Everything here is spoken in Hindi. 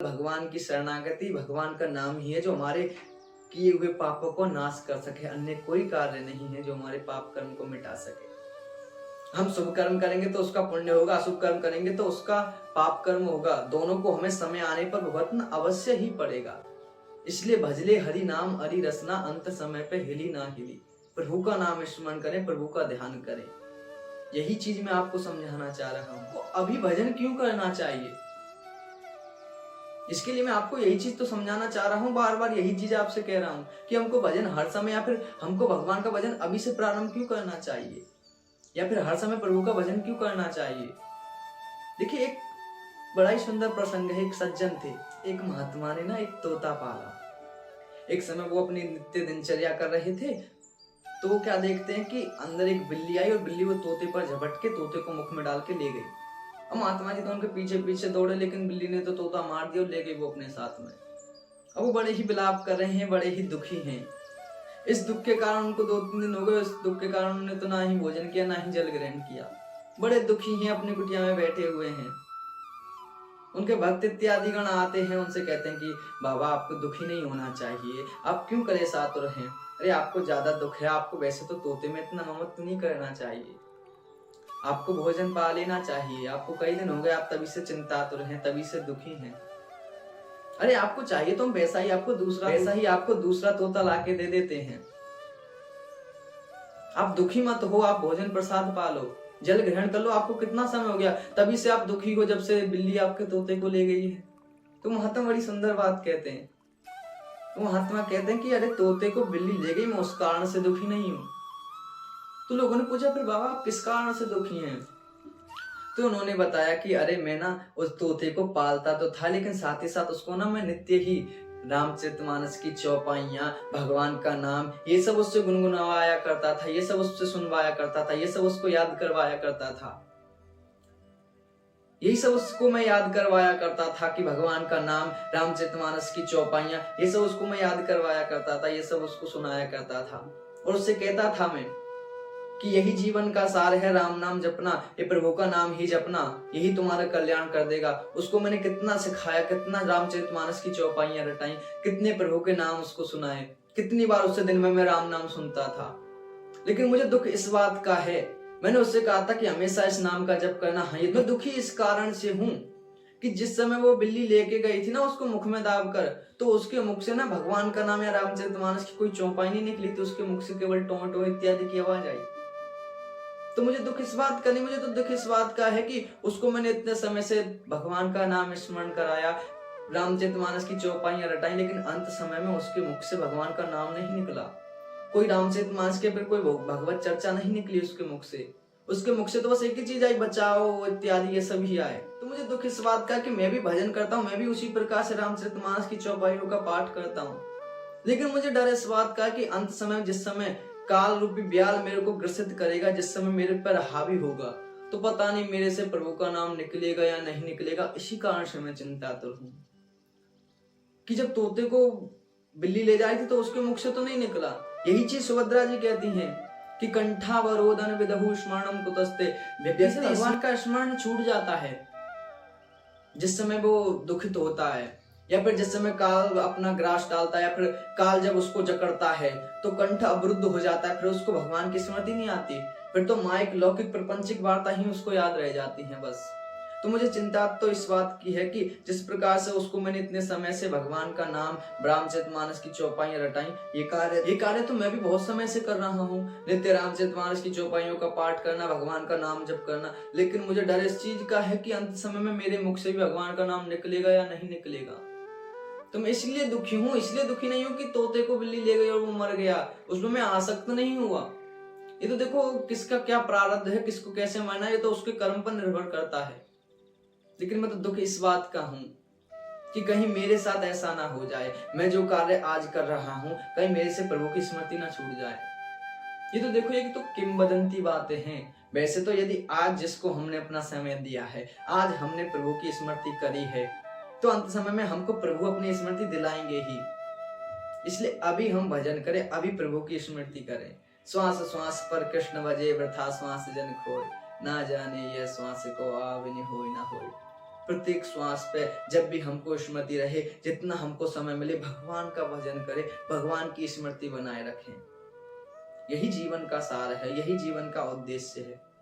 भगवान की शरणागति, भगवान का नाम ही है जो हमारे किए हुए पापों को नाश कर सके। अन्य कोई कार्य नहीं है जो हमारे पाप कर्म को मिटा सके। हम शुभ कर्म करेंगे तो उसका पुण्य होगा, अशुभ कर्म करेंगे तो उसका पाप कर्म होगा। दोनों को हमें समय आने पर भुगतना अवश्य ही पड़ेगा। इसलिए भजले हरि नाम हरि रसना, अंत समय पे हिली ना हिली। प्रभु का नाम स्मरण करें, प्रभु का ध्यान करें। यही चीज मैं आपको समझाना चाह रहा हूं। तो अभी भजन क्यों करना चाहिए, इसके लिए मैं आपको यही चीज तो समझाना चाह रहा हूँ। बार बार यही चीज आपसे कह रहा हूँ कि हमको भजन हर समय, या फिर हमको भगवान का भजन अभी से प्रारंभ क्यों करना चाहिए, या फिर हर समय प्रभु का भजन क्यों करना चाहिए। देखिए, एक बड़ा ही सुंदर प्रसंग है। एक सज्जन थे, एक महात्मा ने ना एक तोता पाला। एक समय वो अपनी नित्य दिनचर्या कर रहे थे, तो वो क्या देखते हैं कि अंदर एक बिल्ली आई और बिल्ली वो तोते पर झपट के तोते को मुख में डाल के ले गई। अब महात्मा जी तो उनके पीछे पीछे दौड़े, लेकिन बिल्ली ने तो तोता मार दिया और ले गई वो अपने साथ में। अब वो बड़े ही विलाप कर रहे हैं, बड़े ही दुखी हैं। इस दुख के कारण उनको 2-3 दिन हो गए। इस दुख के कारण उन्होंने तो ना ही भोजन किया, ना ही जल ग्रहण किया। बड़े दुखी हैं, अपनी कुटिया में बैठे हुए हैं। उनके भक्त इत्यादि गण आते हैं, उनसे कहते हैं कि बाबा आपको दुखी नहीं होना चाहिए, आप क्यों कलेशातुर हैं। अरे आपको ज्यादा दुख है, आपको वैसे तो तोते में इतना ममत्व नहीं करना चाहिए, आपको भोजन पा लेना चाहिए। आपको कई दिन हो गए, आप तभी से चिंतातुर हैं, तभी से दुखी हैं। अरे आपको चाहिए तो हम वैसा ही आपको दूसरा तोता लाके दे देते हैं। आप दुखी मत हो, आप भोजन प्रसाद पा लो, जल ग्रहण कर लो। आपको कितना समय हो गया, तभी से आप दुखी हो, जब से बिल्ली आपके तोते को ले गई है। तो महात्मा बड़ी सुंदर बात कहते हैं। तो महात्मा कहते हैं कि अरे तोते को बिल्ली ले गई, मैं उस कारण से दुखी नहीं हूं। तो लोगों ने पूछा, फिर बाबा आप किस कारण से दुखी हैं। तो उन्होंने बताया कि अरे मैं ना उस तोते को पालता तो था, लेकिन साथ ही साथ उसको ना मैं नित्य ही रामचरितमानस की चौपाइयां, भगवान का नाम, ये सब उससे गुनगुनाया करता था, ये सब उससे सुनवाया करता था, ये सब उसको याद करवाया करता था। यही सब उसको मैं याद करवाया करता था कि भगवान का नाम, रामचरितमानस की चौपाइयां, ये सब उसको मैं याद करवाया करता था, ये सब उसको सुनाया करता था। और उससे कहता था मैं कि यही जीवन का सार है, राम नाम जपना, ये प्रभु का नाम ही जपना, यही तुम्हारा कल्याण कर देगा। उसको मैंने कितना सिखाया, कितना रामचरितमानस की चौपाइयां रटाई, कितने प्रभु के नाम उसको सुनाए, कितनी बार उससे दिन में मैं राम नाम सुनता था। लेकिन मुझे दुख इस बात का है, मैंने उससे कहा था कि हमेशा इस नाम का जप करना। हाँ, ये मैं दुखी इस कारण से हूं कि जिस समय वो बिल्ली लेके गई थी ना उसको मुख में दाब कर, तो उसके मुख से ना भगवान का नाम या रामचरितमानस की कोई चौपाई नहीं निकली थी, उसके मुख से केवल टो टो इत्यादि की आवाज आई। तो मुझे दुख इस बात का नहीं, मुझे तो दुख इस बात का है कि उसको मैंने इतने समय से भगवान का नाम स्मरण कराया, रामचरितमानस की चौपाइयां रटाई, लेकिन अंत समय में उसके मुख से भगवान का नाम नहीं निकला। कोई रामचरितमानस के फिर कोई भगवत चर्चा नहीं निकली उसके मुख से। उसके मुख से तो बस एक ही चीज आई, बचाओ इत्यादि, ये सब ही आए। तो मुझे दुख इस बात का कि मैं भी भजन करता हूँ, मैं भी उसी प्रकार से रामचरितमानस की चौपाइयों का पाठ करता हूँ, लेकिन मुझे डर इस बात का कि अंत समय, जिस समय काल रूपी ब्याल मेरे को ग्रसित करेगा, जिस समय मेरे पर हावी होगा, तो पता नहीं मेरे से प्रभु का नाम निकलेगा या नहीं निकलेगा। इसी कारण से मैं चिंतातुर हूं कि जब तोते को बिल्ली ले जाई थी तो उसके मुख से तो नहीं निकला। यही चीज सुभद्रा जी कहती हैं कि कंठावरोधन विदहु स्मरणम कुतस्ते। जैसे भगवान का स्मरण छूट जाता है जिस समय वो दुखित होता है, या फिर जिस समय काल अपना ग्रास डालता है, या फिर काल जब उसको जकड़ता है तो कंठ अवरुद्ध हो जाता है, फिर उसको भगवान की स्मृति नहीं आती, फिर तो माइक लौकिक प्रपंचिक वार्ता ही उसको याद रह जाती है बस। तो मुझे चिंता तो इस बात की है कि जिस प्रकार से उसको मैंने इतने समय से भगवान का नाम, रामचरितमानस की चौपाइयां रटाई, ये कार्य तो मैं भी बहुत समय से कर रहा हूँ, नित्य रामचरितमानस की चौपाइयों का पाठ करना, भगवान का नाम जप करना, लेकिन मुझे डर इस चीज का है कि अंत समय में मेरे मुख से भी भगवान का नाम निकलेगा या नहीं निकलेगा। तो मैं इसलिए दुखी हूँ, इसलिए दुखी नहीं हूँ कि तोते को बिल्ली ले गई और वो मर गया, उसमें मैं आसक्त नहीं हुआ। ये तो देखो किसका क्या प्रारब्ध है, किसको कैसे मरना है, ये तो उसके कर्म पर निर्भर करता है। लेकिन मैं तो दुख इस बात का हूं कि कहीं मेरे साथ ऐसा ना हो जाए, मैं जो कार्य आज कर रहा हूं कहीं मेरे से प्रभु की स्मृति ना छूट जाए। ये तो देखो, एक तो किंवदंती बातें हैं। वैसे तो यदि आज जिसको हमने अपना समय दिया है, आज हमने प्रभु की स्मृति करी है, तो अंत समय में हमको प्रभु अपनी स्मृति दिलाएंगे ही। इसलिए अभी हम भजन करें, अभी प्रभु की स्मृति करें। श्वास श्वास पर कृष्ण बजे, वृथा श्वास जन खोए, ना जाने यह श्वास को आविन होय ना होय। प्रत्येक श्वास पे जब भी हमको स्मृति रहे, जितना हमको समय मिले भगवान का भजन करें, भगवान की स्मृति बनाए रखें। यही जीवन का सार है, यही जीवन का उद्देश्य है।